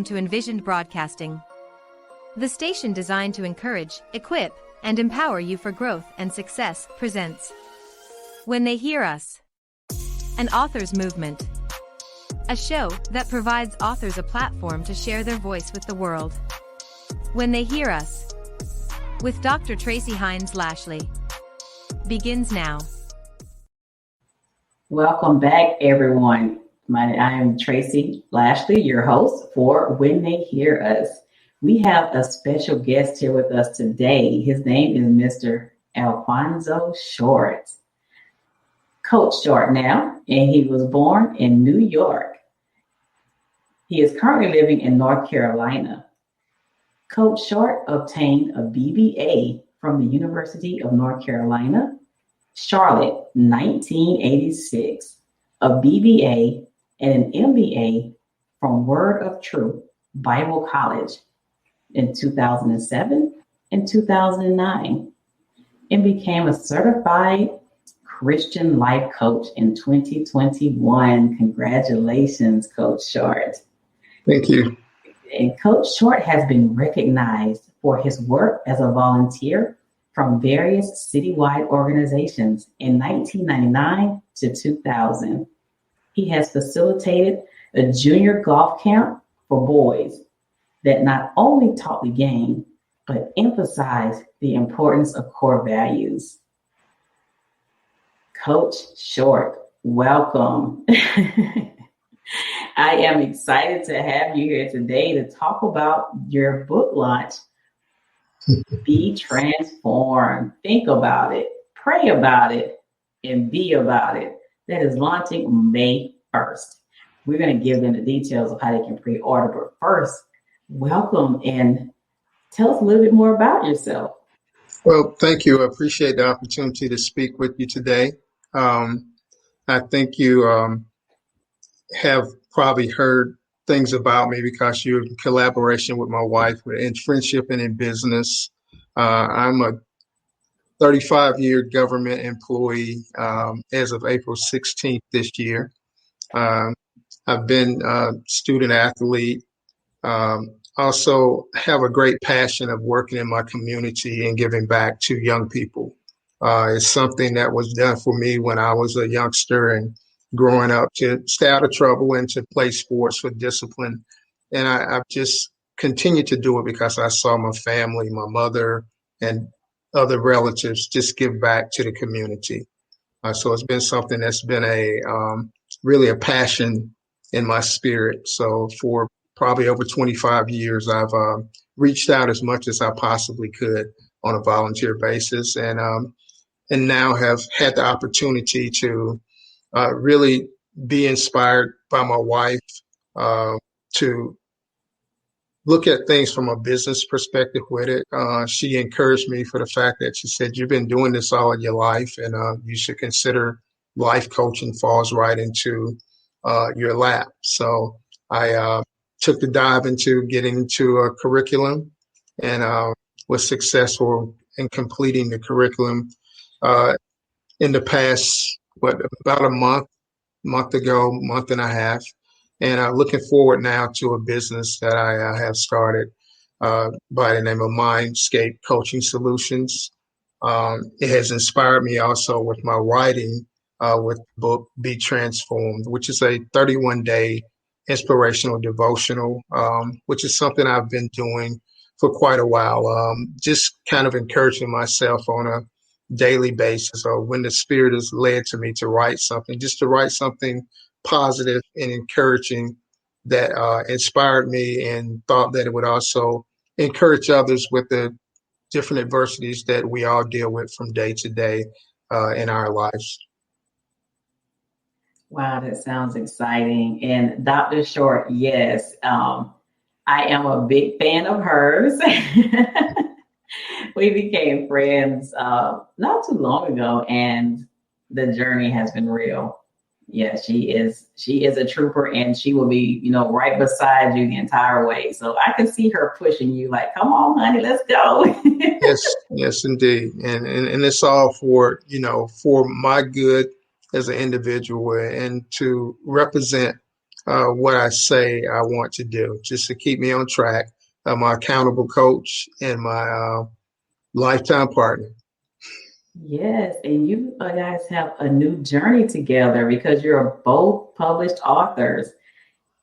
Welcome to Envisioned Broadcasting, the station designed to encourage, equip, and empower you for growth and success presents When They Hear Us, an author's movement, a show that provides authors a platform to share their voice with the world. When They Hear Us, with Dr. Tracy Hines Lashley, begins now. Welcome back, everyone. I am Tracy Lashley, your host for When They Hear Us. We have a special guest here with us today. His name is Mr. Alfonso Short. Coach Short now, and he was born in New York. He is currently living in North Carolina. Coach Short obtained a BBA from the University of North Carolina, Charlotte, 1986, a BBA and an MBA from Word of Truth Bible College in 2007 and 2009, and became a certified Christian life coach in 2021. Congratulations, Coach Short. Thank you. And Coach Short has been recognized for his work as a volunteer from various citywide organizations in 1999 to 2000. He has facilitated a junior golf camp for boys that not only taught the game, but emphasized the importance of core values. Coach Short, welcome. I am excited to have you here today to talk about your book launch, Be Transformed. Think about it, pray about it, and be about it. That is launching May 1st. We're going to give them the details of how they can pre-order, but first, welcome and tell us a little bit more about yourself. Well, thank you. I appreciate the opportunity to speak with you today. I think you have probably heard things about me because you're in collaboration with my wife in friendship and in business. I'm a 35-year government employee as of April 16th this year. I've been a student athlete. Also have a great passion of working in my community and giving back to young people. It's something that was done for me when I was a youngster and growing up to stay out of trouble and to play sports with discipline. And I've just continued to do it because I saw my family, my mother, and other relatives just give back to the community. So it's been something that's been really a passion in my spirit. So for probably over 25 years, I've reached out as much as I possibly could on a volunteer basis, and now have had the opportunity to really be inspired by my wife to look at things from a business perspective with it. She encouraged me for the fact that she said, you've been doing this all your life, and you should consider life coaching falls right into your lap. So I took the dive into getting into a curriculum and was successful in completing the curriculum in the past, about a month and a half. And looking forward now to a business that I have started by the name of Mindscape Coaching Solutions. It has inspired me also with my writing with the book Be Transformed, which is a 31-day inspirational devotional, which is something I've been doing for quite a while, just kind of encouraging myself on a daily basis, or when the Spirit is led to me to write something, just to write something positive and encouraging that inspired me, and thought that it would also encourage others with the different adversities that we all deal with from day to day in our lives. Wow, that sounds exciting. And Dr. Short, yes, I am a big fan of hers. We became friends not too long ago, and the journey has been real. Yeah, she is a trooper, and she will be, right beside you the entire way. So I can see her pushing you like, come on, honey, let's go. Yes, indeed. And it's all for my good as an individual, and to represent what I say I want to do, just to keep me on track. My accountable coach and my lifetime partner. Yes, and you guys have a new journey together because you're both published authors.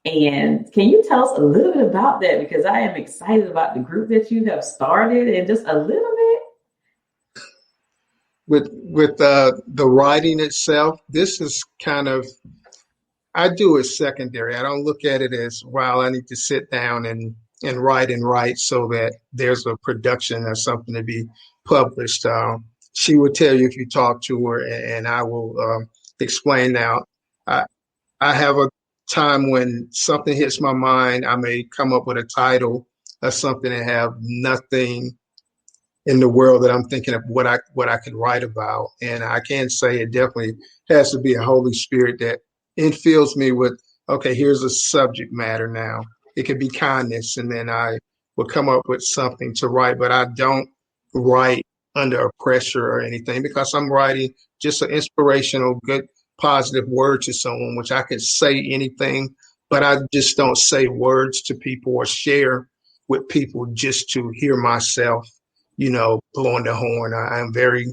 And can you tell us a little bit about that? Because I am excited about the group that you have started and just a little bit. With the writing itself, this is kind of, I do it secondary. I don't look at it as, wow, I need to sit down and write so that there's a production or something to be published. She will tell you if you talk to her, and I will explain now. I, I have a time when something hits my mind. I may come up with a title or something and have nothing in the world that I'm thinking of what I could write about. And I can say it definitely has to be a Holy Spirit that infills me with, okay, here's a subject matter now. It could be kindness, and then I will come up with something to write, but I don't write under a pressure or anything because I'm writing just an inspirational, good, positive word to someone, which I could say anything, but I just don't say words to people or share with people just to hear myself, blowing the horn. I'm very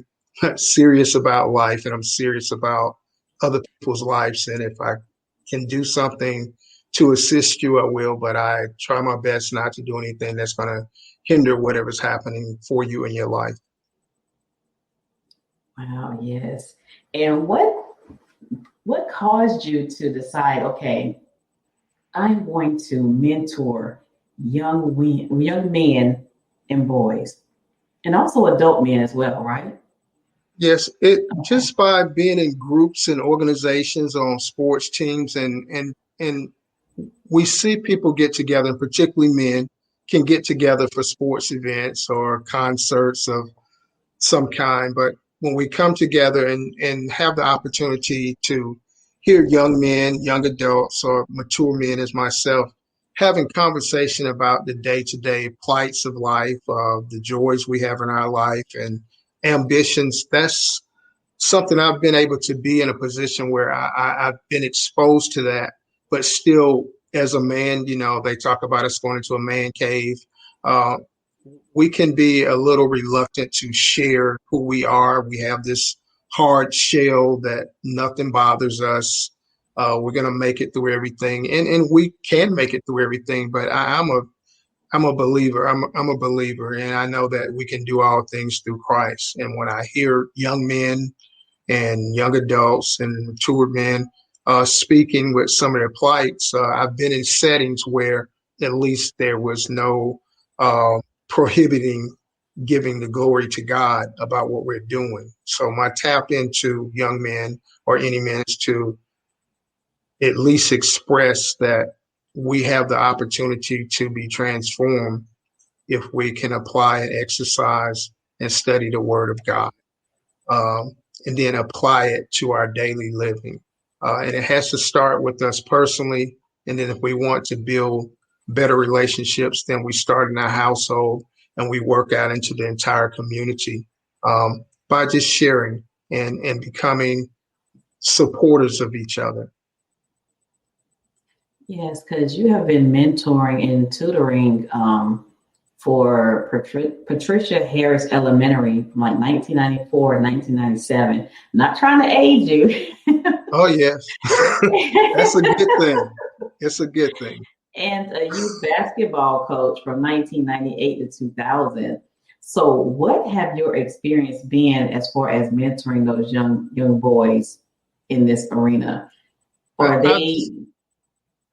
serious about life, and I'm serious about other people's lives. And if I can do something to assist you, I will, but I try my best not to do anything that's going to hinder whatever's happening for you in your life. Wow, yes. And what caused you to decide, okay, I'm going to mentor young men and boys, and also adult men as well, right? Yes, it just by being in groups and organizations on sports teams and we see people get together, and particularly men can get together for sports events or concerts of some kind. But when we come together and have the opportunity to hear young men, young adults, or mature men as myself, having conversation about the day-to-day plights of life, the joys we have in our life and ambitions, that's something I've been able to be in a position where I've been exposed to that, but still as a man, they talk about us going into a man cave. Uh, we can be a little reluctant to share who we are. We have this hard shell that nothing bothers us. We're going to make it through everything, and we can make it through everything. But I'm a believer. I'm a believer, and I know that we can do all things through Christ. And when I hear young men and young adults and mature men speaking with some of their plights, I've been in settings where at least there was no prohibiting giving the glory to God about what we're doing. So my tap into young men or any men is to at least express that we have the opportunity to be transformed if we can apply and exercise and study the Word of God, and then apply it to our daily living. And it has to start with us personally. And then if we want to build better relationships, then we start in our household and we work out into the entire community by just sharing and becoming supporters of each other. Yes, because you have been mentoring and tutoring for Patricia Harris Elementary from like 1994 and 1997. Not trying to age you. Oh, yes. That's a good thing. It's a good thing. And a youth basketball coach from 1998 to 2000. So what have your experience been as far as mentoring those young boys in this arena? Are they...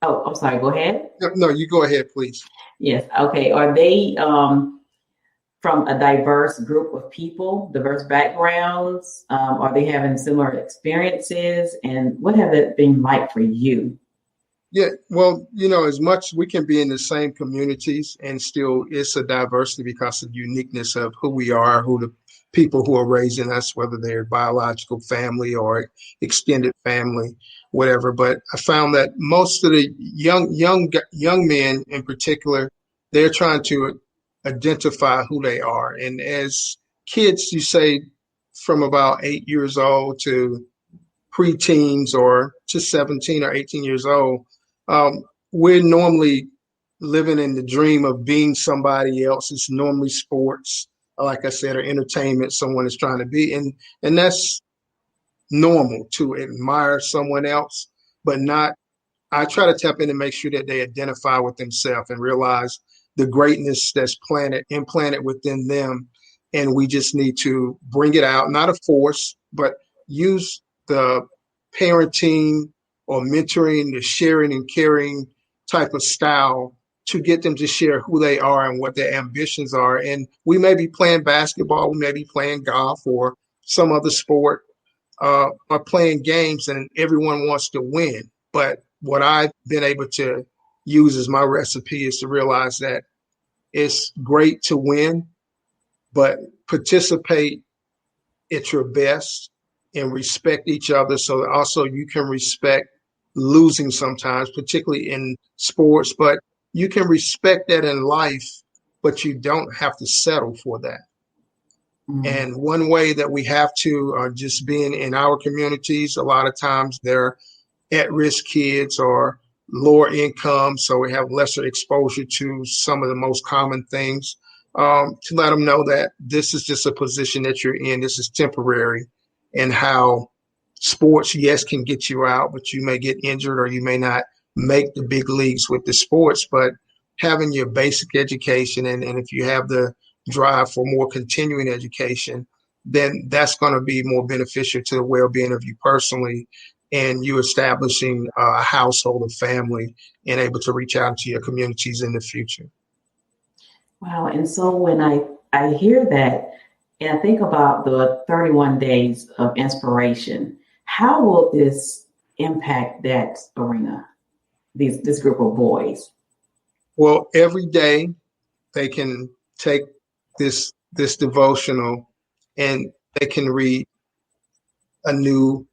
Oh, I'm sorry. Go ahead. No, you go ahead, please. Yes. Okay. Are they from a diverse group of people, diverse backgrounds? Are they having similar experiences? And what have it been like for you? Yeah, well, as much we can be in the same communities and still it's a diversity because of the uniqueness of who we are, who the people who are raising us, whether they're biological family or extended family, whatever. But I found that most of the young men in particular, they're trying to identify who they are. And as kids, you say from about 8 years old to preteens or to 17 or 18 years old, We're normally living in the dream of being somebody else. It's normally sports, like I said, or entertainment someone is trying to be. And that's normal to admire someone else, but not. I try to tap in and make sure that they identify with themselves and realize the greatness that's implanted within them. And we just need to bring it out, not a force, but use the parenting or mentoring, the sharing and caring type of style to get them to share who they are and what their ambitions are. And we may be playing basketball, we may be playing golf or some other sport, or playing games, and everyone wants to win. But what I've been able to use as my recipe is to realize that it's great to win, but participate at your best and respect each other so that also you can respect losing sometimes, particularly in sports, but you can respect that in life, but you don't have to settle for that. Mm-hmm. And one way that we have to, just being in our communities, a lot of times they're at-risk kids or lower income, so we have lesser exposure to some of the most common things, to let them know that this is just a position that you're in, this is temporary, and how sports, yes, can get you out, but you may get injured or you may not make the big leagues with the sports, but having your basic education and if you have the drive for more continuing education, then that's going to be more beneficial to the well-being of you personally and you establishing a household, a family, and able to reach out to your communities in the future. Wow. And so when I hear that and I think about the 31 days of inspiration, how will this impact that arena, this group of boys? Well, every day they can take this devotional and they can read a new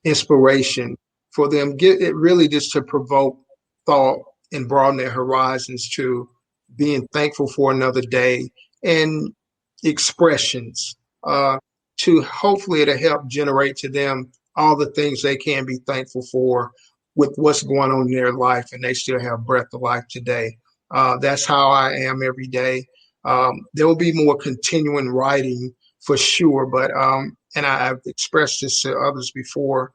inspiration for them. Get it really just to provoke thought and broaden their horizons to being thankful for another day and expressions to hopefully to help generate to them all the things they can be thankful for with what's going on in their life and they still have breath of life today. That's how I am every day. There will be more continuing writing for sure, but and I've expressed this to others before.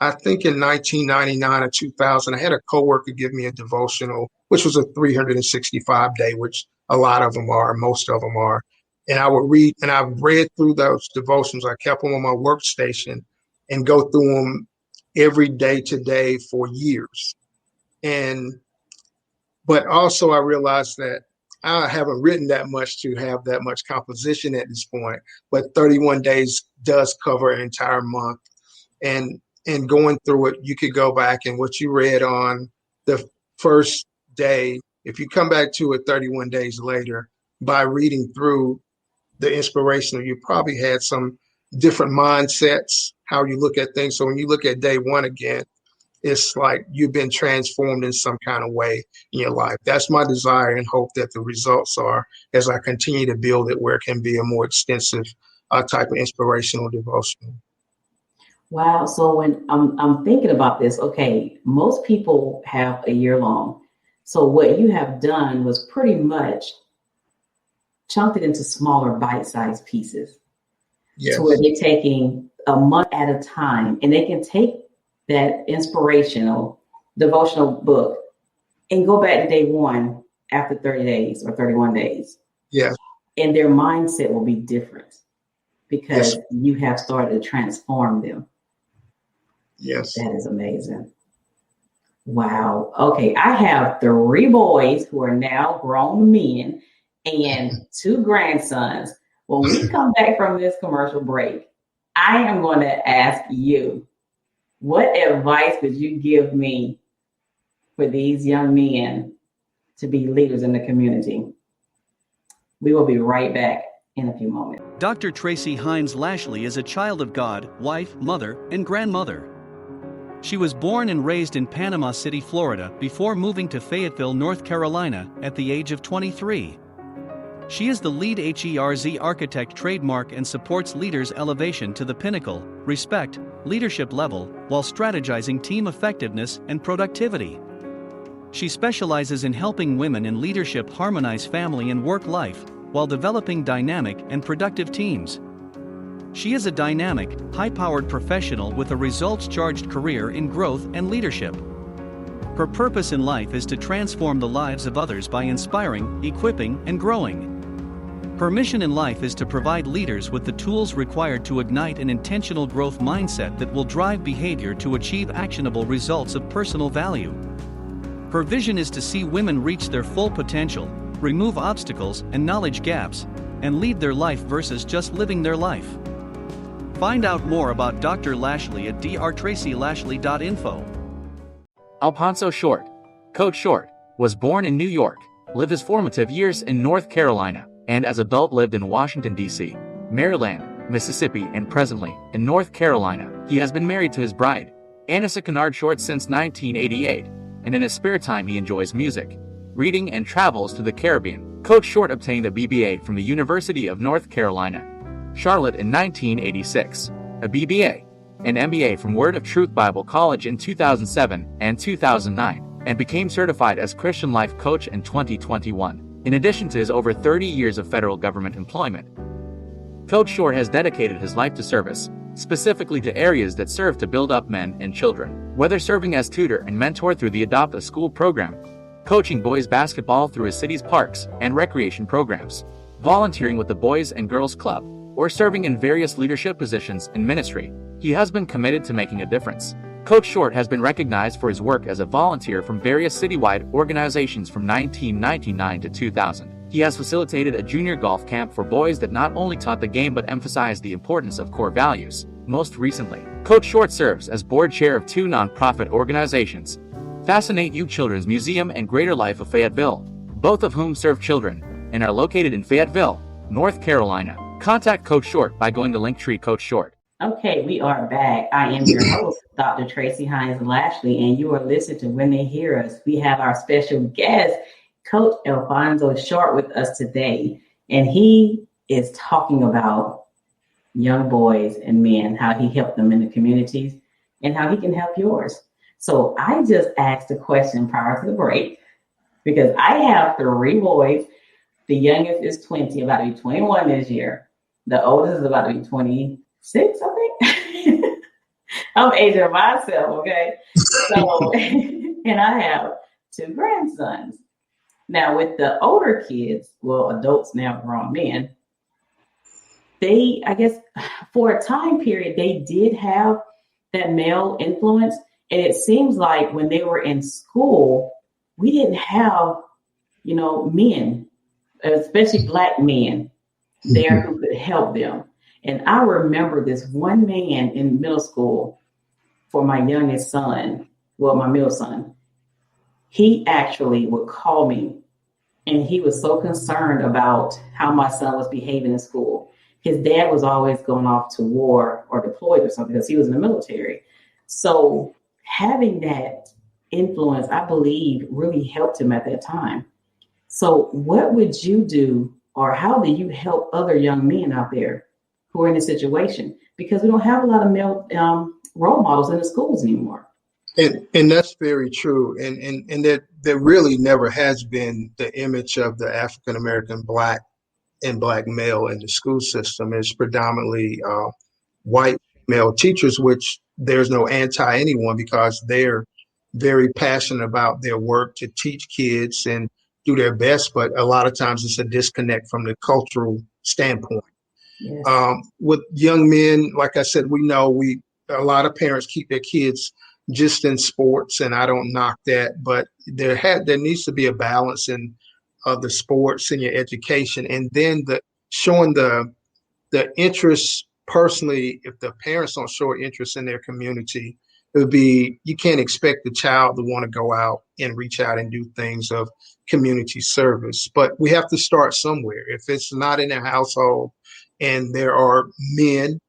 I think in 1999 or 2000, I had a coworker give me a devotional, which was a 365 day, which a lot of them are, most of them are. And I would read, and I've read through those devotions. I kept them on my workstation and go through them every day today for years. But also I realized that I haven't written that much to have that much composition at this point, but 31 days does cover an entire month. And going through it, you could go back and what you read on the first day, if you come back to it 31 days later, by reading through the inspirational, you probably had some different mindsets, how you look at things. So when you look at day one again, it's like you've been transformed in some kind of way in your life. That's my desire and hope that the results are as I continue to build it where it can be a more extensive type of inspirational devotional. Wow. So when I'm thinking about this, okay, most people have a year long. So what you have done was pretty much chunked it into smaller bite-sized pieces. Yes. To where they're taking a month at a time and they can take that inspirational devotional book and go back to day one after 30 days or 31 days. Yes. And their mindset will be different because you have started to transform them. Yes. That is amazing. Wow. Okay. I have 3 boys who are now grown men and 2 grandsons. When we come back from this commercial break, I am going to ask you, what advice would you give me for these young men to be leaders in the community? We will be right back in a few moments. Dr. Tracy Hines Lashley is a child of God, wife, mother, and grandmother. She was born and raised in Panama City, Florida, before moving to Fayetteville, North Carolina, at the age of 23. She is the lead HERZ architect trademark and supports leaders' elevation to the pinnacle, respect, leadership level, while strategizing team effectiveness and productivity. She specializes in helping women in leadership harmonize family and work life while developing dynamic and productive teams. She is a dynamic, high-powered professional with a results-charged career in growth and leadership. Her purpose in life is to transform the lives of others by inspiring, equipping, and growing. Her mission in life is to provide leaders with the tools required to ignite an intentional growth mindset that will drive behavior to achieve actionable results of personal value. Her vision is to see women reach their full potential, remove obstacles and knowledge gaps, and lead their life versus just living their life. Find out more about Dr. Lashley at drtracylashley.info. Alphonso Short, Coach Short, was born in New York, lived his formative years in North Carolina, and as adult lived in Washington, D.C., Maryland, Mississippi, and presently in North Carolina. He has been married to his bride, Anissa Kennard Short, since 1988, and in his spare time he enjoys music, reading, and travels to the Caribbean. Coach Short obtained a BBA from the University of North Carolina, Charlotte in 1986, a BBA, an MBA from Word of Truth Bible College in 2007 and 2009, and became certified as Christian Life Coach in 2021. In addition to his over 30 years of federal government employment, Coach Short has dedicated his life to service, specifically to areas that serve to build up men and children. Whether serving as tutor and mentor through the Adopt a School program, coaching boys basketball through his city's parks and recreation programs, volunteering with the Boys and Girls Club, or serving in various leadership positions in ministry, he has been committed to making a difference. Coach Short has been recognized for his work as a volunteer from various citywide organizations from 1999 to 2000. He has facilitated a junior golf camp for boys that not only taught the game but emphasized the importance of core values. Most recently, Coach Short serves as board chair of two nonprofit organizations, Fascinate You Children's Museum and Greater Life of Fayetteville, both of whom serve children and are located in Fayetteville, North Carolina. Contact Coach Short by going to Linktree Coach Short. Okay, we are back. I am your host, Dr. Tracy Hines Lashley, and you are listening to When They Hear Us. We have our special guest, Coach Alphonso Short, with us today, and he is talking about young boys and men, how he helped them in the communities, and how he can help yours. So I just asked a question prior to the break, because I have 3 boys. The youngest is 20, about to be 21 this year. The oldest is about to be 26, I think. I'm aging myself, okay? So, and I have 2 grandsons. Now, with the older kids, well, adults now, grown men, they, I guess, for a time period, they did have that male influence. And it seems like when they were in school, we didn't have, men, especially Black men, there who could help them. And I remember this one man in middle school for my youngest son, well, my middle son. He actually would call me, and he was so concerned about how my son was behaving in school. His dad was always going off to war or deployed or something because he was in the military. So having that influence, I believe, really helped him at that time. So what would you do, or how do you help other young men out there who are in a situation? Because we don't have a lot of male role models in the schools anymore. And that's very true. And that there really never has been the image of the African American Black and Black male in the school system. It's predominantly white male teachers, which there's no anti anyone because they're very passionate about their work to teach kids and do their best. But a lot of times it's a disconnect from the cultural standpoint. Yes. With young men, like I said, we know a lot of parents keep their kids just in sports, and I don't knock that, but there needs to be a balance in the sports and your education, and then showing the interest personally. If the parents don't show interest in their community, it would be, you can't expect the child to want to go out and reach out and do things of community service. But we have to start somewhere. If it's not in their household and there are men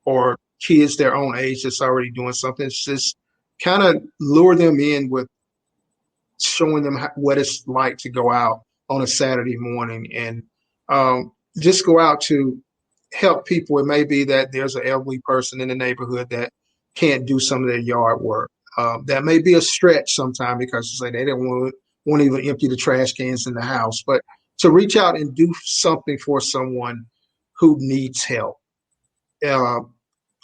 or kids their own age that's already doing something, it's just kind of lure them in with showing them what it's like to go out on a Saturday morning and just go out to help people. It may be that there's an elderly person in the neighborhood that can't do some of their yard work. That may be a stretch sometime because say they don't won't even empty the trash cans in the house, but to reach out and do something for someone who needs help, uh,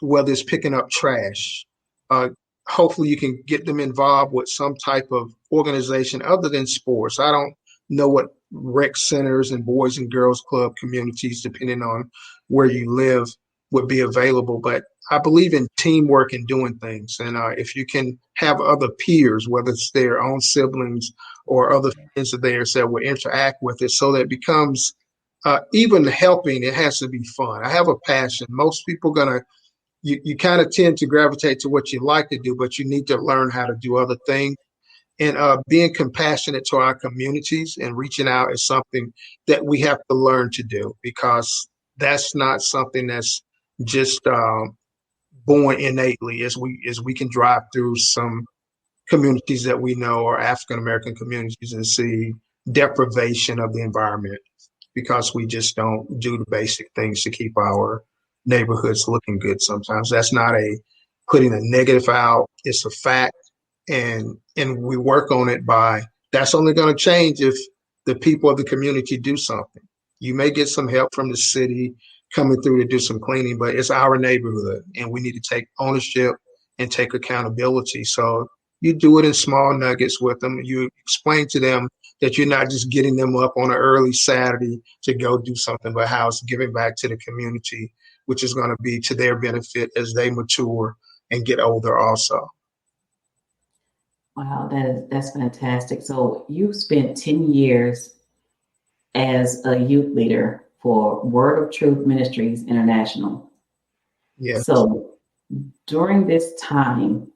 whether it's picking up trash, uh, hopefully you can get them involved with some type of organization other than sports. I don't know what rec centers and boys and girls club communities, depending on where you live, would be available. But I believe in teamwork and doing things. And if you can have other peers, whether it's their own siblings or other friends of theirs that will interact with it so that it becomes even helping, it has to be fun. I have a passion. Most people you kind of tend to gravitate to what you like to do, but you need to learn how to do other things. And being compassionate to our communities and reaching out is something that we have to learn to do, because that's not something that's just born innately. As we can drive through some communities that we know are African American communities and see deprivation of the environment because we just don't do the basic things to keep our neighborhoods looking good. Sometimes that's not putting a negative out. It's a fact. And we work on it that's only going to change if the people of the community do something. You may get some help from the city coming through to do some cleaning, but it's our neighborhood and we need to take ownership and take accountability. So you do it in small nuggets with them. You explain to them that you're not just getting them up on an early Saturday to go do something, but how it's giving back to the community, which is going to be to their benefit as they mature and get older also. Wow, that's fantastic. So you spent 10 years as a youth leader for Word of Truth Ministries International. Yes. So during this time,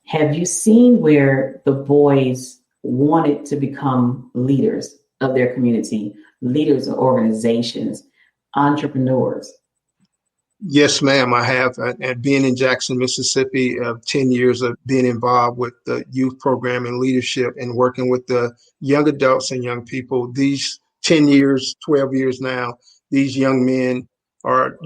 have you seen where the boys wanted to become leaders of their community, leaders of organizations, entrepreneurs? Yes, ma'am, I have. And being in Jackson, Mississippi, 10 years of being involved with the youth program and leadership and working with the young adults and young people. These 10 years, 12 years now, these young men are,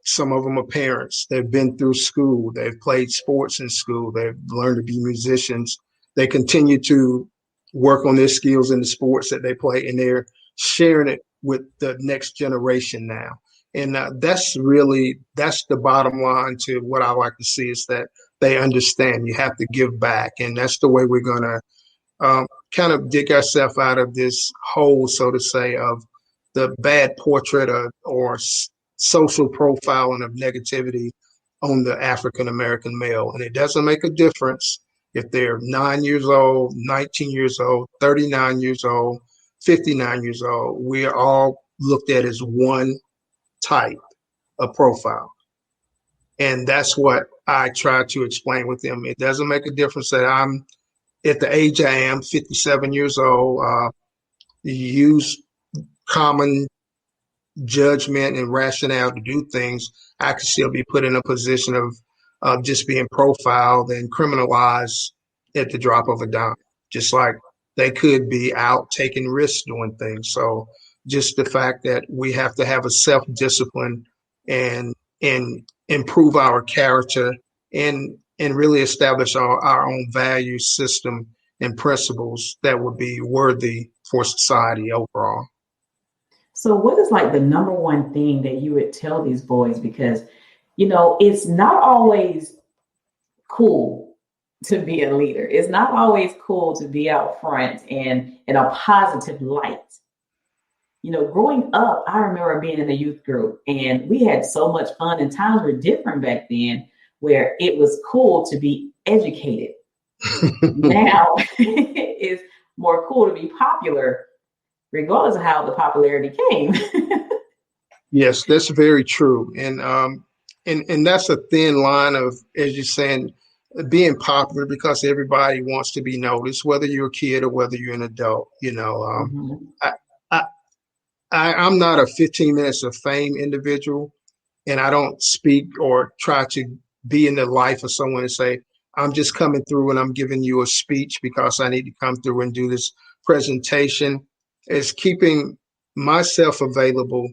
some of them are parents. They've been through school. They've played sports in school. They've learned to be musicians. They continue to work on their skills in the sports that they play, and they're sharing it with the next generation now. And that's the bottom line to what I like to see, is that they understand you have to give back. And that's the way we're going to kind of dig ourselves out of this hole, so to say, of the bad portrait or social profiling of negativity on the African-American male. And it doesn't make a difference if they're 9 years old, 19 years old, 39 years old, 59 years old. We are all looked at as one type of profile. And that's what I try to explain with them. It doesn't make a difference that I'm at the age I am, 57 years old, use common judgment and rationale to do things. I could still be put in a position of just being profiled and criminalized at the drop of a dime, just like they could be out taking risks doing things. So just the fact that we have to have a self-discipline and improve our character and really establish our own value system and principles that would be worthy for society overall. So what is like the number one thing that you would tell these boys? Because, it's not always cool to be a leader. It's not always cool to be out front and in a positive light. Growing up, I remember being in a youth group and we had so much fun, and times were different back then where it was cool to be educated. Now it's more cool to be popular, regardless of how the popularity came. Yes, that's very true. And that's a thin line of, as you're saying, being popular, because everybody wants to be noticed, whether you're a kid or whether you're an adult. I'm not a 15 minutes of fame individual, and I don't speak or try to be in the life of someone and say, I'm just coming through and I'm giving you a speech because I need to come through and do this presentation. It's keeping myself available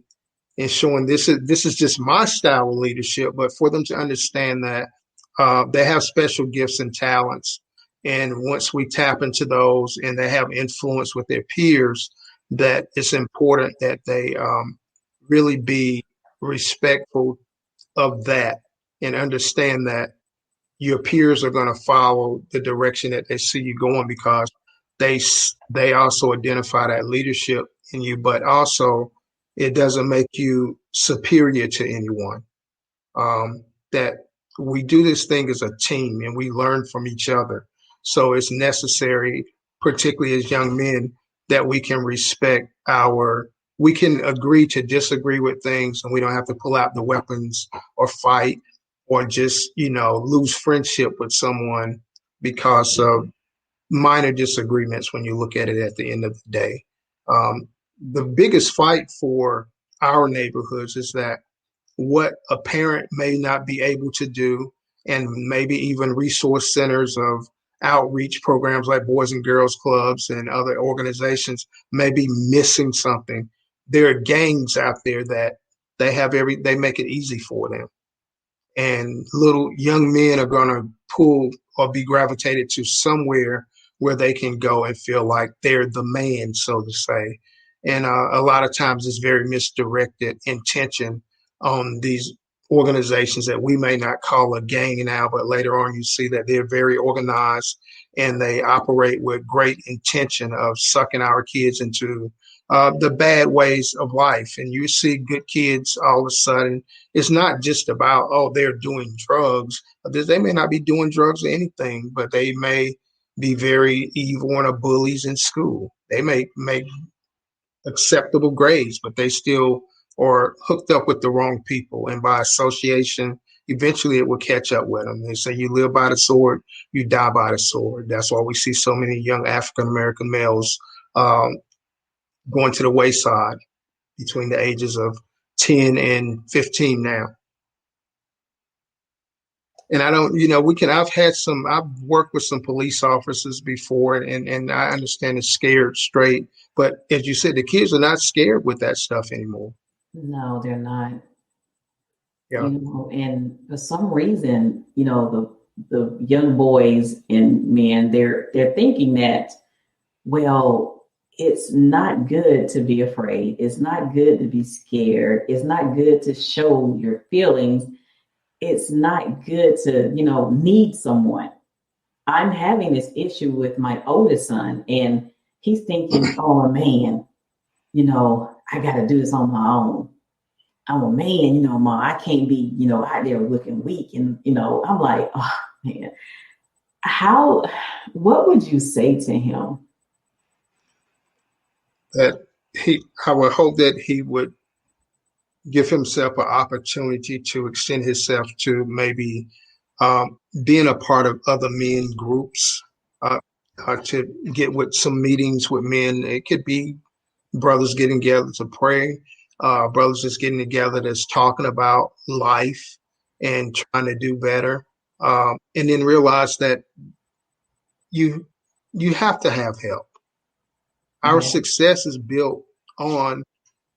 and showing this is just my style of leadership, but for them to understand that they have special gifts and talents And once we tap into those and they have influence with their peers, that it's important that they really be respectful of that and understand that your peers are going to follow the direction that they see you going, because they also identify that leadership in you, but also it doesn't make you superior to anyone. That we do this thing as a team and we learn from each other. So it's necessary, particularly as young men, that we can we can agree to disagree with things, and we don't have to pull out the weapons or fight or just, lose friendship with someone because of minor disagreements when you look at it at the end of the day. The biggest fight for our neighborhoods is that what a parent may not be able to do, and maybe even resource centers of outreach programs like Boys and Girls Clubs and other organizations may be missing something. There are gangs out there that they make it easy for them. And little young men are going to pull or be gravitated to somewhere where they can go and feel like they're the man, so to say. And a lot of times it's very misdirected intention on these organizations that we may not call a gang now, but later on you see that they're very organized and they operate with great intention of sucking our kids into the bad ways of life. And you see good kids all of a sudden, it's not just about, oh, they're doing drugs. They may not be doing drugs or anything, but they may be very evil and are bullies in school. They may make acceptable grades, but they still are hooked up with the wrong people. And by association, eventually it will catch up with them. They say you live by the sword, you die by the sword. That's why we see so many young African-American males going to the wayside between the ages of 10 and 15 now. And I've worked with some police officers before, and I understand it's scared straight. But as you said, the kids are not scared with that stuff anymore. No, they're not. Yeah. And for some reason, the young boys and men, they're thinking that, well, it's not good to be afraid. It's not good to be scared. It's not good to show your feelings. It's not good to, need someone. I'm having this issue with my oldest son, and he's thinking, oh, man, I got to do this on my own. I'm a man, Ma, I can't be, out there looking weak. And, I'm like, oh, man, what would you say to him? I would hope that he would give himself an opportunity to extend himself to maybe being a part of other men groups, to get with some meetings with men. It could be brothers getting together to pray, brothers just getting together that's talking about life and trying to do better, and then realize that you have to have help. Our success is built on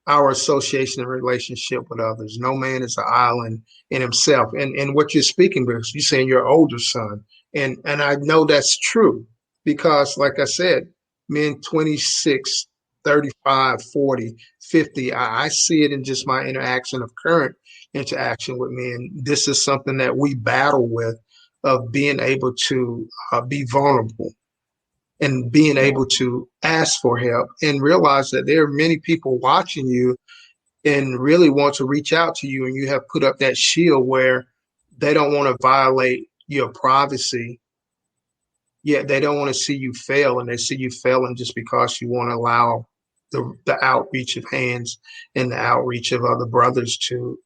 our association and relationship with others. No man is an island in himself. And what you're speaking about, you're saying your older son. And I know that's true because, like I said, men 26, 35, 40, 50, I see it in just my current interaction with men. This is something that we battle with, of being able to be vulnerable and being able to ask for help and realize that there are many people watching you and really want to reach out to you. And you have put up that shield where they don't want to violate your privacy, yet they don't want to see you fail. And they see you failing just because you want to allow the outreach of hands and the outreach of other brothers to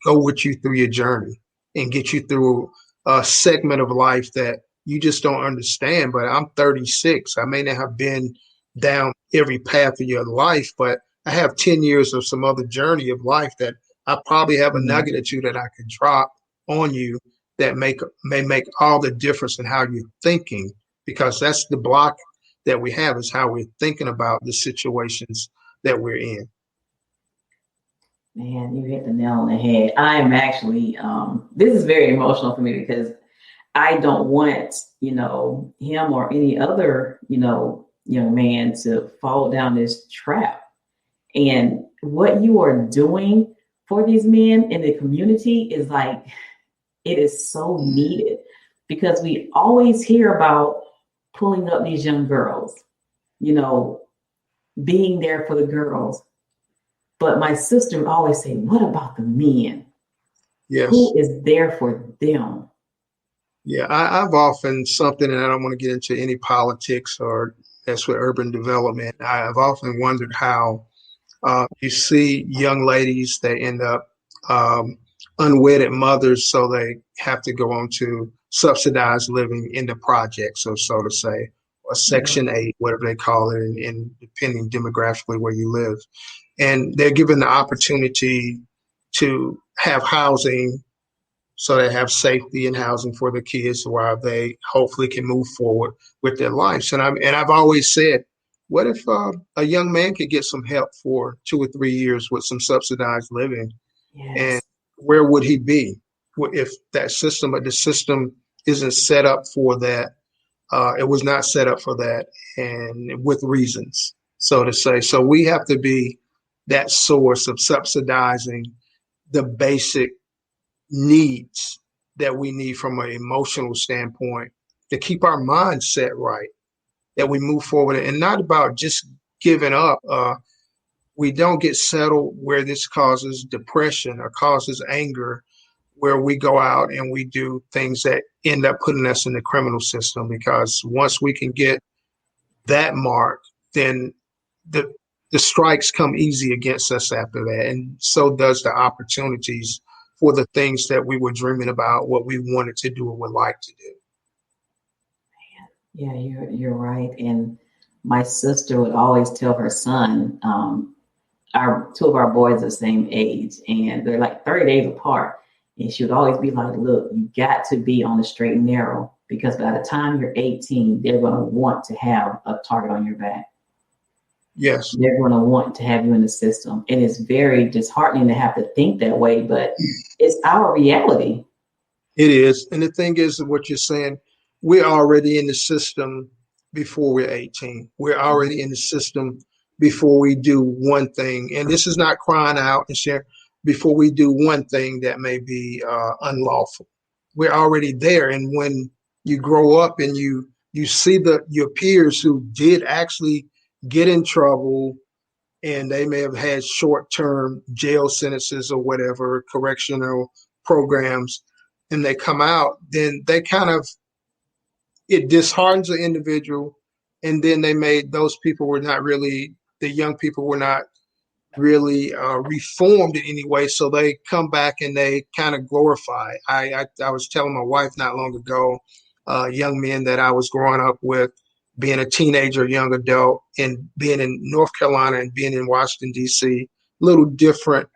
go with you through your journey and get you through a segment of life that you just don't understand. But I'm 36. I may not have been down every path of your life, but I have 10 years of some other journey of life that I probably have a nugget or two that I could drop on you that may make all the difference in how you're thinking, because that's the block that we have, is how we're thinking about the situations that we're in. Man, you hit the nail on the head. I am actually, this is very emotional for me because I don't want, him or any other, young man to fall down this trap. And what you are doing for these men in the community is like, it is so needed because we always hear about pulling up these young girls, you know, being there for the girls. But my sister would always say, what about the men? Yes. Who is there for them? Yeah, I've often something, and I don't want to get into any politics or that's with urban development. I've often wondered how you see young ladies, they end up unwedded mothers, so they have to go on to subsidized living in the projects, so to say, or Section 8, whatever they call it, and depending demographically where you live. And they're given the opportunity to have housing so they have safety and housing for the kids while they hopefully can move forward with their lives. And I've always said, what if a young man could get some help for 2 or 3 years with some subsidized living? Yes. And where would he be if that system, but the system isn't set up for that? It was not set up for that, and with reasons, so to say. So we have to be that source of subsidizing the basic needs that we need from an emotional standpoint to keep our mindset right, that we move forward, and not about just giving up. We don't get settled where this causes depression or causes anger, where we go out and we do things that end up putting us in the criminal system. Because once we can get that mark, then the strikes come easy against us after that. And so does the opportunities for the things that we were dreaming about, what we wanted to do or would like to do. Yeah, you're right. And my sister would always tell her son, our two of our boys are the same age, and they're like 30 days apart. And she would always be like, look, you got to be on the straight and narrow, because by the time you're 18, they're going to want to have a target on your back. Yes. They're going to want to have you in the system. And it's very disheartening to have to think that way, but it's our reality. It is. And the thing is, what you're saying, we're already in the system before we're 18. We're already in the system before we do one thing. And this is not crying out and sharing, before we do one thing that may be unlawful. We're already there. And when you grow up and you see your peers who did actually get in trouble, and they may have had short-term jail sentences or whatever, correctional programs, and they come out, then they it disheartens the individual. And then those people were not really, the young people were not really reformed in any way. So they come back and they kind of glorify. I was telling my wife not long ago, young men that I was growing up with, being a teenager, young adult, and being in North Carolina and being in Washington, D.C., little different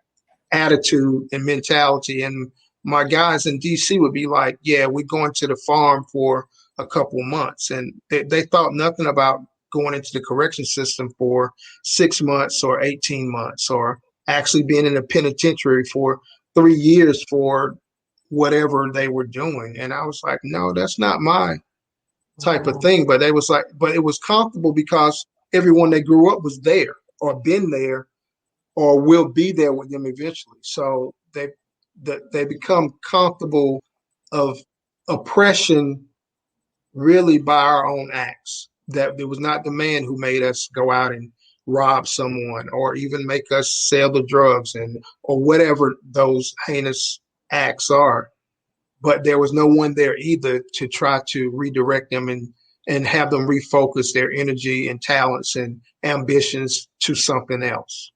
attitude and mentality. And my guys in D.C. would be like, yeah, we're going to the farm for a couple months. And they thought nothing about going into the correction system for 6 months or 18 months, or actually being in a penitentiary for 3 years for whatever they were doing. And I was like, no, that's not my type of thing. But it was comfortable because everyone that grew up was there or been there or will be there with them eventually. So they become comfortable of oppression really by our own acts. That it was not the man who made us go out and rob someone or even make us sell the drugs or whatever those heinous acts are. But there was no one there either to try to redirect them and have them refocus their energy and talents and ambitions to something else.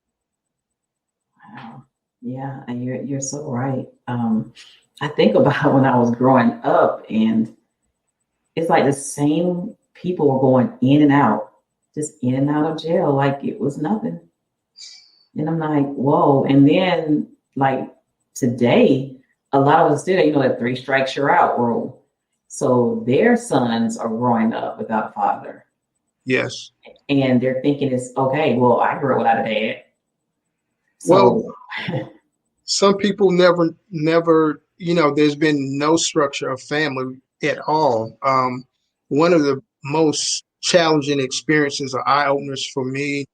Wow. Yeah, and you're so right. I think about when I was growing up, and it's like the same people were going in and out, just in and out of jail like it was nothing. And I'm like, whoa. And then like today, a lot of us still, that 3 strikes you're out rule. So their sons are growing up without a father. Yes. And they're thinking it's okay. Well, I grew up without a dad. So, well, some people never, there's been no structure of family. at all. One of the most challenging experiences or eye openers for me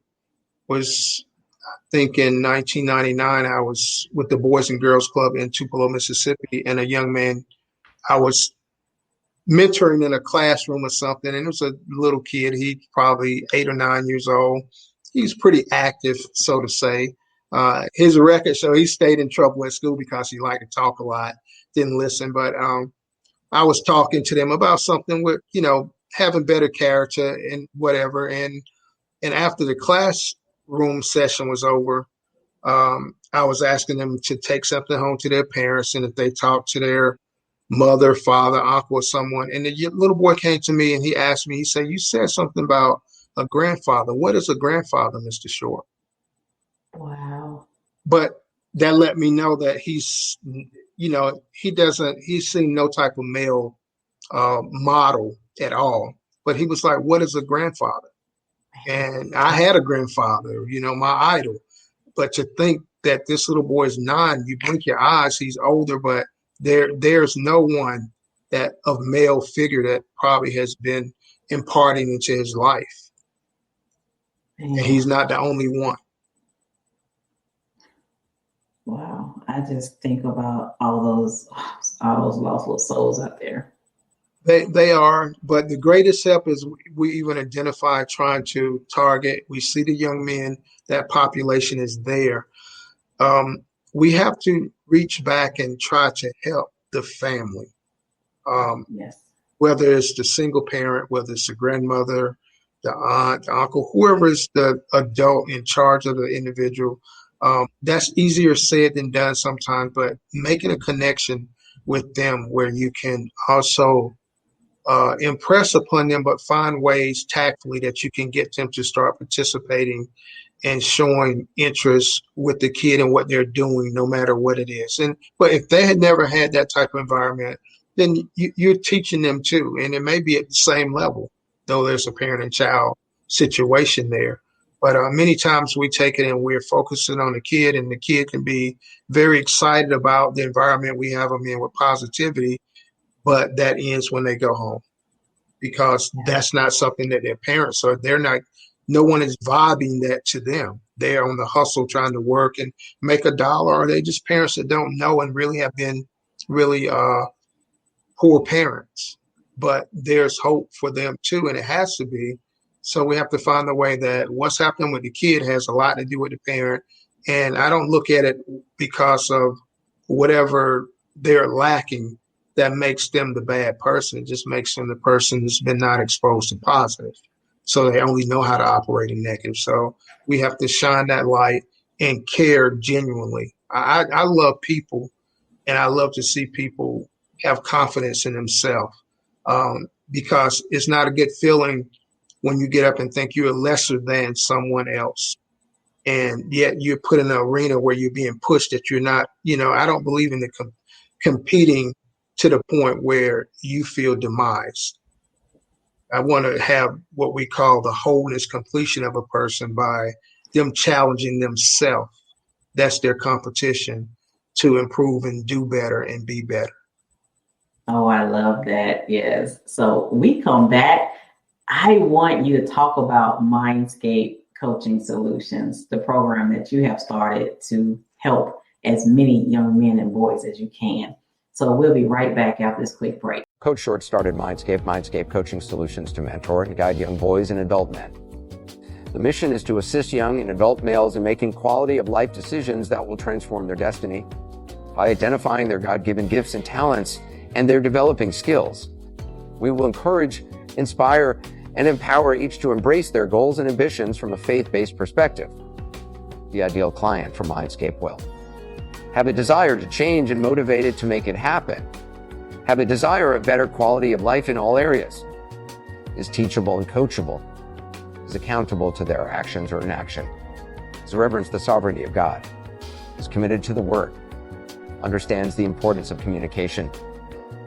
was, I think, in 1999. I was with the Boys and Girls Club in Tupelo, Mississippi, and a young man I was mentoring in a classroom or something, and it was a little kid. He probably 8 or 9 years old. He was pretty active, so to say. His record show he stayed in trouble at school because he liked to talk a lot, didn't listen. But I was talking to them about something with, having better character and whatever. And after the classroom session was over, I was asking them to take something home to their parents, and if they talked to their mother, father, uncle, or someone. And the little boy came to me and he asked me, he said, "You said something about a grandfather. What is a grandfather, Mr. Short?" Wow. But that let me know that he's seen no type of male model at all. But he was like, "What is a grandfather?" And I had a grandfather, my idol. But to think that this little boy is 9, you blink your eyes, he's older, but there's no one that of male figure that probably has been imparting into his life. Man. And he's not the only one. Wow. I just think about all those lost little souls out there. They are, but the greatest help is we even identify trying to target. We see the young men, that population is there. We have to reach back and try to help the family. Yes. Whether it's the single parent, whether it's the grandmother, the aunt, the uncle, whoever is the adult in charge of the individual. That's easier said than done sometimes, but making a connection with them where you can also impress upon them, but find ways tactfully that you can get them to start participating and showing interest with the kid and what they're doing, no matter what it is. But if they had never had that type of environment, then you're teaching them too. And it may be at the same level, though there's a parent and child situation there. But many times we take it and we're focusing on the kid, and the kid can be very excited about the environment we have them in with positivity, but that ends when they go home because that's not something that their parents are. They're not. No one is vibing that to them. They're on the hustle trying to work and make $1, or they just parents that don't know and really have been really poor parents. But there's hope for them too, and it has to be. So we have to find a way that what's happening with the kid has a lot to do with the parent. And I don't look at it because of whatever they're lacking that makes them the bad person. It just makes them the person that's been not exposed to positive. So they only know how to operate in negative. So we have to shine that light and care genuinely. I love people, and I love to see people have confidence in themselves because it's not a good feeling when you get up and think you're lesser than someone else. And yet you're put in an arena where you're being pushed that you're not, I don't believe in the competing to the point where you feel demised. I want to have what we call the wholeness completion of a person by them challenging themselves. That's their competition to improve and do better and be better. Oh, I love that. Yes. So we come back. I want you to talk about Mindscape Coaching Solutions, the program that you have started to help as many young men and boys as you can. So we'll be right back after this quick break. Coach Short started Mindscape Coaching Solutions to mentor and guide young boys and adult men. The mission is to assist young and adult males in making quality of life decisions that will transform their destiny by identifying their God-given gifts and talents and their developing skills. We will encourage, inspire, and empower each to embrace their goals and ambitions from a faith-based perspective. The ideal client for Mindscape will have a desire to change and motivated to make it happen, have a desire of better quality of life in all areas, is teachable and coachable, is accountable to their actions or inaction, is reverence the sovereignty of God, is committed to the Word, understands the importance of communication,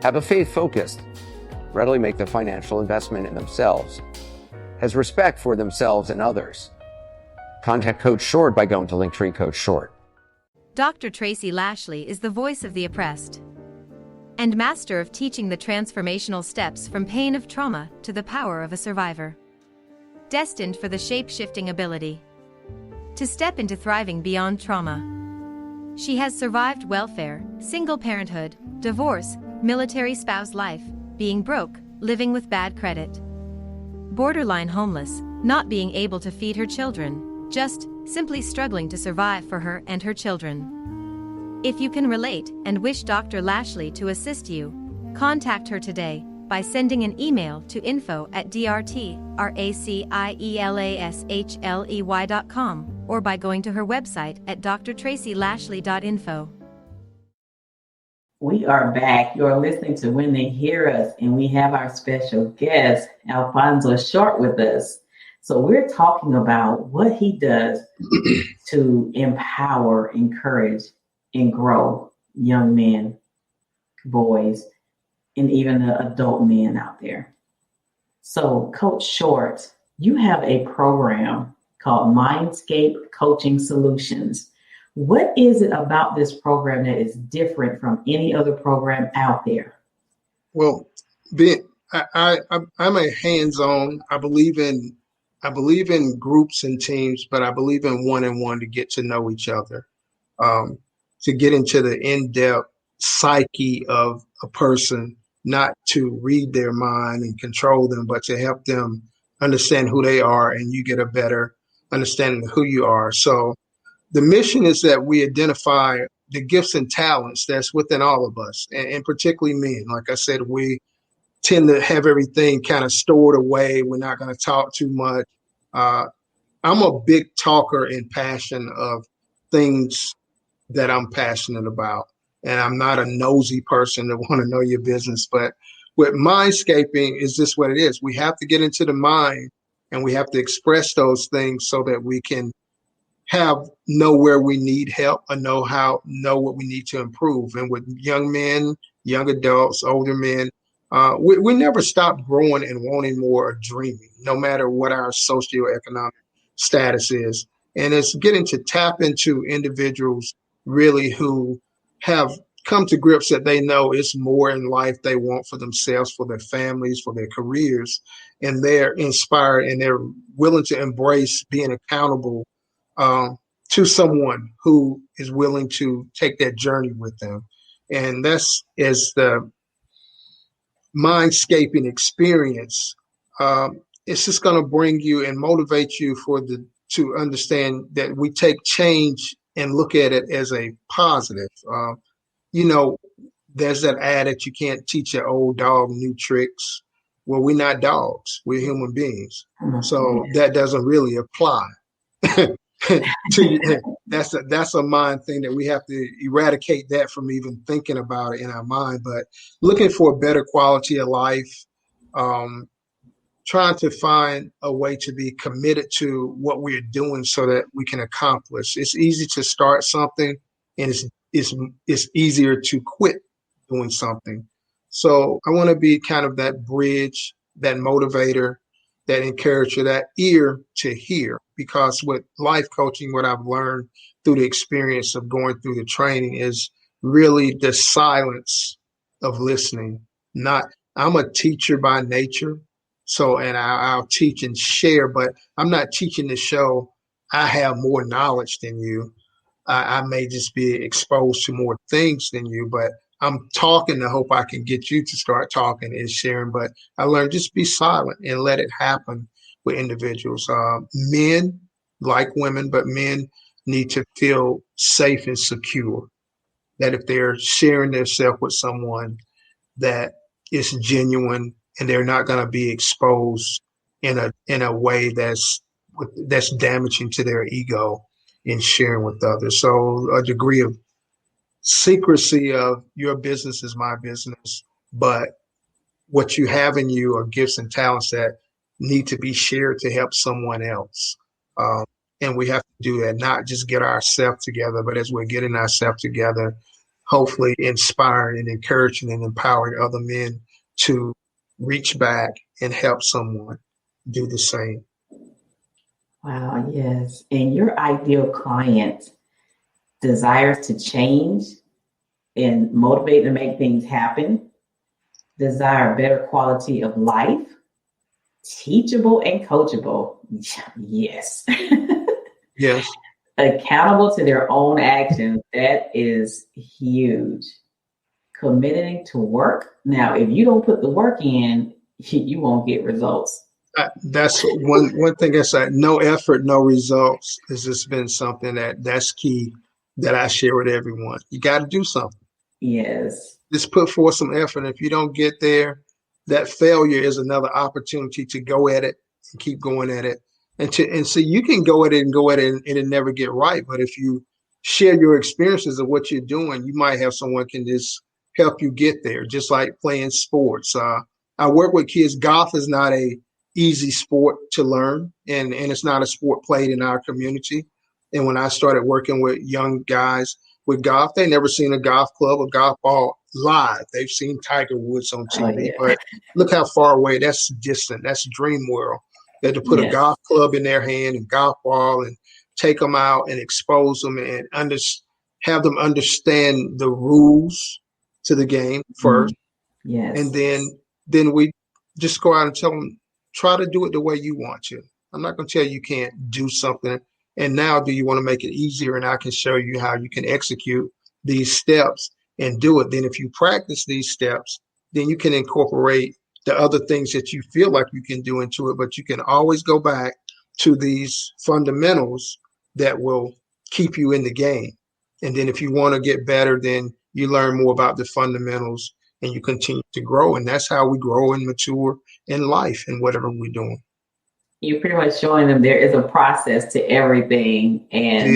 have a faith-focused, readily make the financial investment in themselves, has respect for themselves and others. Contact Coach Short by going to Linktree Coach Short. Dr. Tracy Lashley is the voice of the oppressed. and master of teaching the transformational steps from pain of trauma to the power of a survivor. Destined for the shape-shifting ability to step into thriving beyond trauma. She has survived welfare, single parenthood, divorce, military spouse life, being broke, living with bad credit, borderline homeless, not being able to feed her children, just simply struggling to survive for her and her children. If you can relate and wish Dr. Lashley to assist you, contact her today by sending an email to info@drtracielashley.com or by going to her website at drtracylashley.info. We are back. You're listening to When They Hear Us, and we have our special guest, Alfonso Short, with us. So we're talking about what he does to empower, encourage, and grow young men, boys, and even the adult men out there. So, Coach Short, you have a program called Mindscape Coaching Solutions. What is it about this program that is different from any other program out there? Well, I'm a hands-on. I believe in groups and teams, but I believe in one-on-one to get to know each other, to get into the in-depth psyche of a person, not to read their mind and control them, but to help them understand who they are, and you get a better understanding of who you are. So the mission is that we identify the gifts and talents that's within all of us, and particularly men. Like I said, we tend to have everything kind of stored away. We're not going to talk too much. I'm a big talker and passion of things that I'm passionate about. And I'm not a nosy person that want to know your business. But with mindscaping, is just what it is. We have to get into the mind, and we have to express those things so that we can know where we need help, or know what we need to improve. And with young men, young adults, older men, we never stop growing and wanting more or dreaming, no matter what our socioeconomic status is. And it's getting to tap into individuals really who have come to grips that they know it's more in life they want for themselves, for their families, for their careers, and they're inspired and they're willing to embrace being accountable to someone who is willing to take that journey with them. And that's as the mindscaping experience. It's just going to bring you and motivate you to understand that we take change and look at it as a positive. There's that ad that you can't teach an old dog new tricks. Well, we're not dogs. We're human beings. So that doesn't really apply. That's a mind thing that we have to eradicate that from even thinking about it in our mind. But looking for a better quality of life, trying to find a way to be committed to what we're doing so that we can accomplish. It's easy to start something, and it's easier to quit doing something. So I want to be kind of that bridge, that motivator, that encourager, that ear to hear. Because with life coaching, what I've learned through the experience of going through the training is really the silence of listening. I'm a teacher by nature. So, and I'll teach and share, but I'm not teaching to show I have more knowledge than you. I may just be exposed to more things than you, but I'm talking to hope I can get you to start talking and sharing. But I learned just be silent and let it happen with individuals. Men, like women, but men need to feel safe and secure. That if they're sharing themselves with someone, that it's genuine and they're not going to be exposed in a way that's damaging to their ego in sharing with others. So a degree of secrecy of your business is my business, but what you have in you are gifts and talents that need to be shared to help someone else. And we have to do that, not just get ourselves together, but as we're getting ourselves together, hopefully inspiring and encouraging and empowering other men to reach back and help someone do the same. Wow, yes. And your ideal client desires to change and motivated to make things happen, desire better quality of life, teachable and coachable. Yes. Yes. Accountable to their own actions. That is huge. Committing to work. Now, if you don't put the work in, you won't get results. That's one thing. That's like no effort, no results. Has just been something that's key that I share with everyone. You got to do something. Yes. Just put forth some effort. If you don't get there, that failure is another opportunity to go at it and keep going at it. And so you can go at it and it never get right. But if you share your experiences of what you're doing, you might have someone can just help you get there. Just like playing sports. I work with kids. Golf is not a easy sport to learn, and it's not a sport played in our community. And when I started working with young guys with golf, they never seen a golf club or golf ball live. They've seen Tiger Woods on TV, but look how far away that's distant. That's dream world. That to put a golf club in their hand and golf ball and take them out and expose them and have them understand the rules to the game first. Yes. And then we just go out and tell them, try to do it the way you want to. I'm not going to tell you can't do something. And now, do you want to make it easier? And I can show you how you can execute these steps and do it. Then if you practice these steps, then you can incorporate the other things that you feel like you can do into it. But you can always go back to these fundamentals that will keep you in the game. And then if you want to get better, then you learn more about the fundamentals and you continue to grow. And that's how we grow and mature in life and whatever we're doing. You're pretty much showing them there is a process to everything, and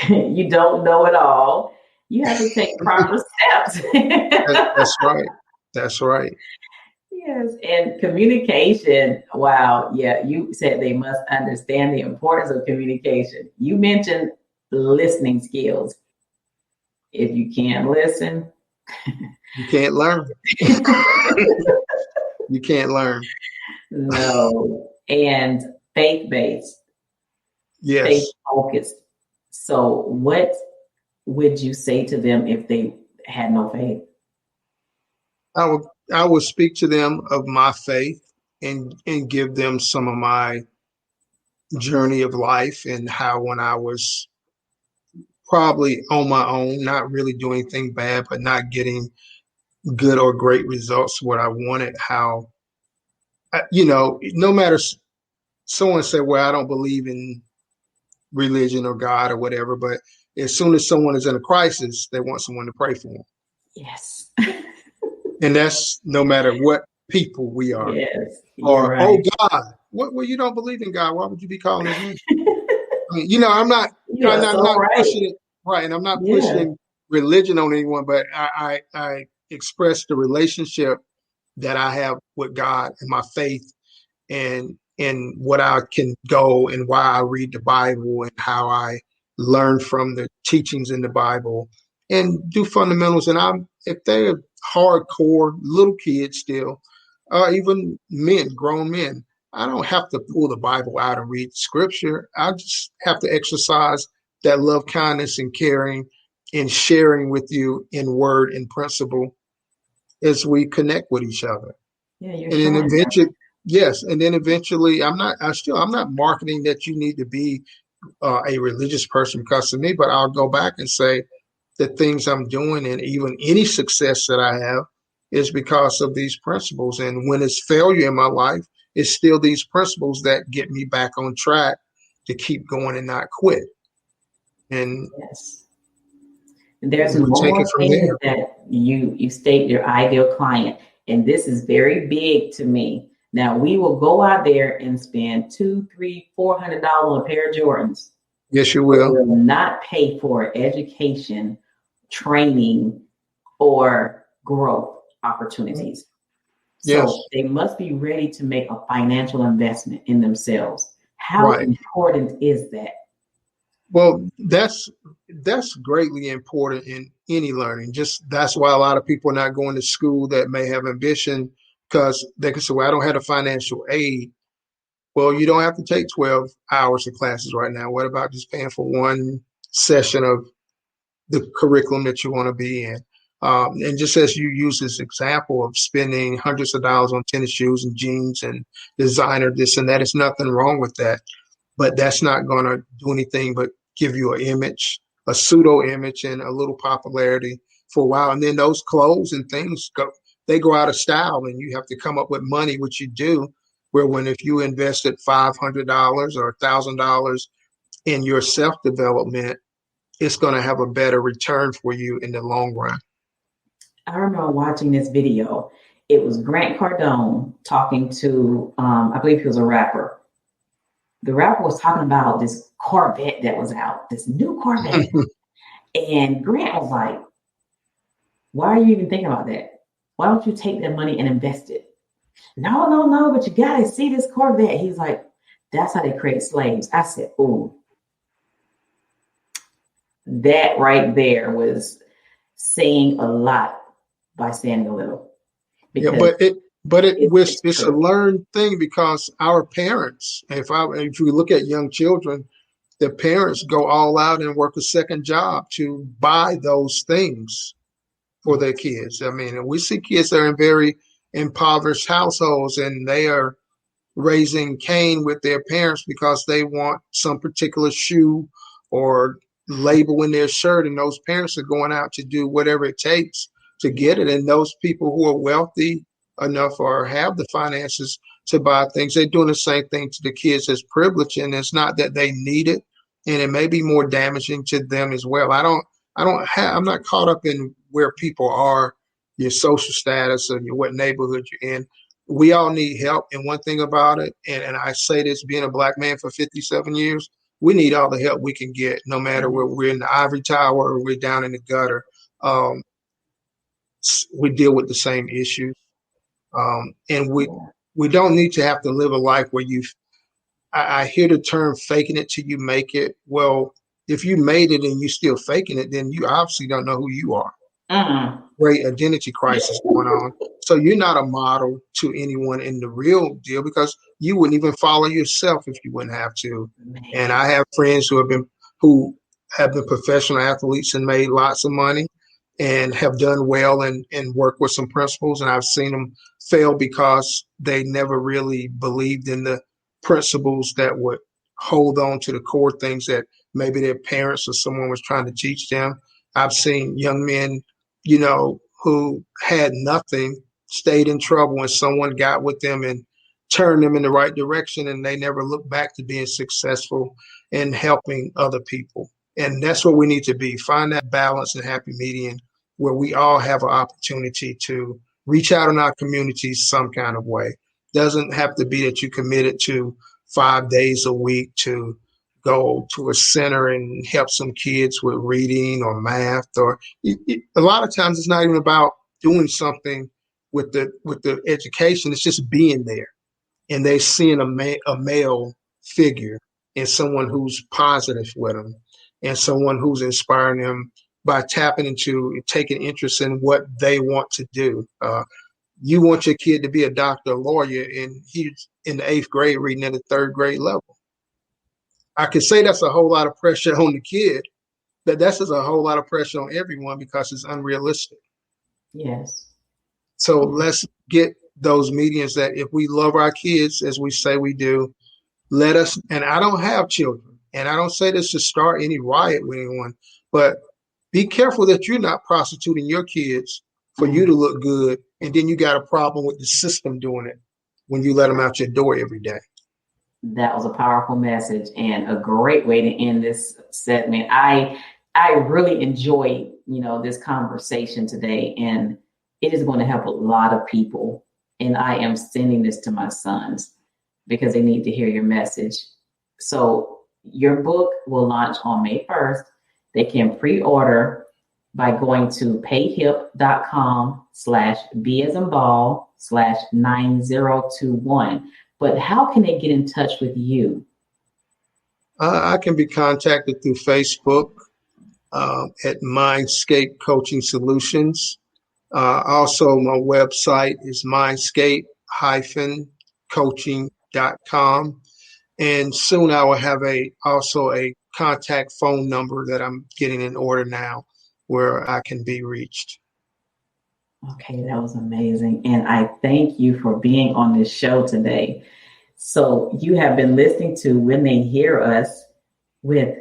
you don't know it all. You have to take proper steps. That's right. That's right. Yes, and communication. Wow. Yeah, you said they must understand the importance of communication. You mentioned listening skills. If you can't listen, you can't learn. You can't learn. No. And faith-based. Yes. Faith-focused. So what would you say to them if they had no faith? I would speak to them of my faith and give them some of my journey of life and how when I was probably on my own, not really doing anything bad, but not getting good or great results, what I wanted, how, no matter, someone said, well, I don't believe in religion or God or whatever, but as soon as someone is in a crisis, they want someone to pray for them. Yes. And that's no matter what people we are. Yes. Or, right. Oh God, well, you don't believe in God. Why would you be calling his name? I mean, I'm not, I'm not pushing it. Right. And I'm not pushing religion on anyone, but I express the relationship that I have with God and my faith and what I can go and why I read the Bible and how I learn from the teachings in the Bible and do fundamentals. And if they're hardcore little kids still, even men, grown men, I don't have to pull the Bible out and read scripture. I just have to exercise that love, kindness, and caring and sharing with you in word and principle as we connect with each other. Yeah, and then eventually, and then eventually, I'm not marketing that you need to be a religious person because of me, but I'll go back and say the things I'm doing and even any success that I have is because of these principles. And when it's failure in my life, it's still these principles that get me back on track to keep going and not quit. And there's one more thing that you state your ideal client, and this is very big to me. Now we will go out there and spend $200, $300, $400 on a pair of Jordans. Yes, you will. We will not pay for education, training, or growth opportunities. So they must be ready to make a financial investment in themselves. How important is that? Well, that's greatly important in any learning. Just that's why a lot of people are not going to school that may have ambition because they can say, well, I don't have the financial aid. Well, you don't have to take 12 hours of classes right now. What about just paying for one session of the curriculum that you want to be in? And just as you use this example of spending hundreds of dollars on tennis shoes and jeans and designer this and that, there's nothing wrong with that. But that's not going to do anything but give you an image, a pseudo image, and a little popularity for a while. And then those clothes and things go out of style, and you have to come up with money, which you do. Where when if you invested $500 or $1,000 in your self development, it's going to have a better return for you in the long run. I remember watching this video. It was Grant Cardone talking to, I believe he was a rapper. The rapper was talking about this Corvette that was out, this new Corvette. And Grant was like, why are you even thinking about that? Why don't you take that money and invest it? No, but you got to see this Corvette. He's like, that's how they create slaves. I said, ooh. That right there was saying a lot by saying a little. Yeah, it's a learned thing because our parents, if we look at young children, the parents go all out and work a second job to buy those things for their kids. I mean, and we see kids that are in very impoverished households and they are raising Cain with their parents because they want some particular shoe or label in their shirt, and those parents are going out to do whatever it takes to get it. And those people who are wealthy enough or have the finances to buy things, they're doing the same thing to the kids as privilege. And it's not that they need it, and it may be more damaging to them as well. I'm not caught up in where people are, your social status or what neighborhood you're in. We all need help. And one thing about it, and I say this being a Black man for 57 years, we need all the help we can get, no matter where we're in the ivory tower or we're down in the gutter. We deal with the same issues. And we don't need to have to live a life where I hear the term faking it till you make it. Well, if you made it and you still faking it, then you obviously don't know who you are. Great identity crisis going on. So you're not a model to anyone in the real deal because you wouldn't even follow yourself if you wouldn't have to. And I have friends who have been professional athletes and made lots of money and have done well and work with some principles. And I've seen them fail because they never really believed in the principles that would hold on to the core things that maybe their parents or someone was trying to teach them. I've seen young men, who had nothing, stayed in trouble when someone got with them and turned them in the right direction, and they never looked back to being successful and helping other people. And that's what we need to be. Find that balance and happy median where we all have an opportunity to reach out in our communities some kind of way. Doesn't have to be that you committed to 5 days a week to go to a center and help some kids with reading or math, or a lot of times it's not even about doing something with the education. It's just being there, and they seeing a male figure and someone who's positive with them and someone who's inspiring them by tapping into taking interest in what they want to do. You want your kid to be a doctor, a lawyer, and he's in the 8th grade reading at the 3rd grade level. I could say that's a whole lot of pressure on the kid, but that's just a whole lot of pressure on everyone because it's unrealistic. Yes. So let's get those medians that if we love our kids, as we say we do, let us, and I don't have children, and I don't say this to start any riot with anyone, but be careful that you're not prostituting your kids for you to look good, and then you got a problem with the system doing it when you let them out your door every day. That was a powerful message and a great way to end this segment. I really enjoyed, this conversation today, and it is going to help a lot of people. And I am sending this to my sons because they need to hear your message. So your book will launch on May 1st. They can pre-order by going to payhip.com/b-as-in-ball/9021. But how can they get in touch with you? I can be contacted through Facebook at Mindscape Coaching Solutions. Also, my website is mindscape-coaching.com. And soon I will have also a contact phone number that I'm getting in order now where I can be reached. Okay, that was amazing. And I thank you for being on this show today. So, you have been listening to When They Hear Us with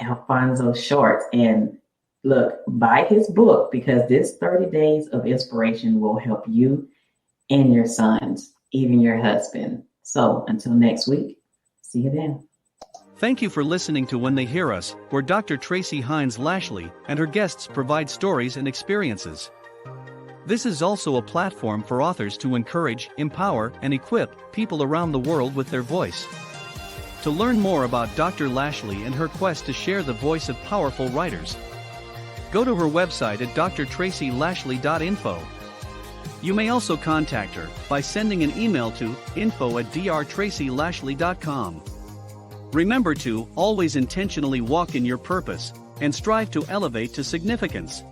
Alfonso Short. And look, buy his book because this 30 days of inspiration will help you and your sons, even your husband. So, until next week, see you then. Thank you for listening to When They Hear Us, where Dr. Tracy Hines Lashley and her guests provide stories and experiences. This is also a platform for authors to encourage, empower, and equip people around the world with their voice. To learn more about Dr. Lashley and her quest to share the voice of powerful writers, go to her website at drtracylashley.info. You may also contact her by sending an email to info@drtracylashley.com. Remember to always intentionally walk in your purpose and strive to elevate to significance.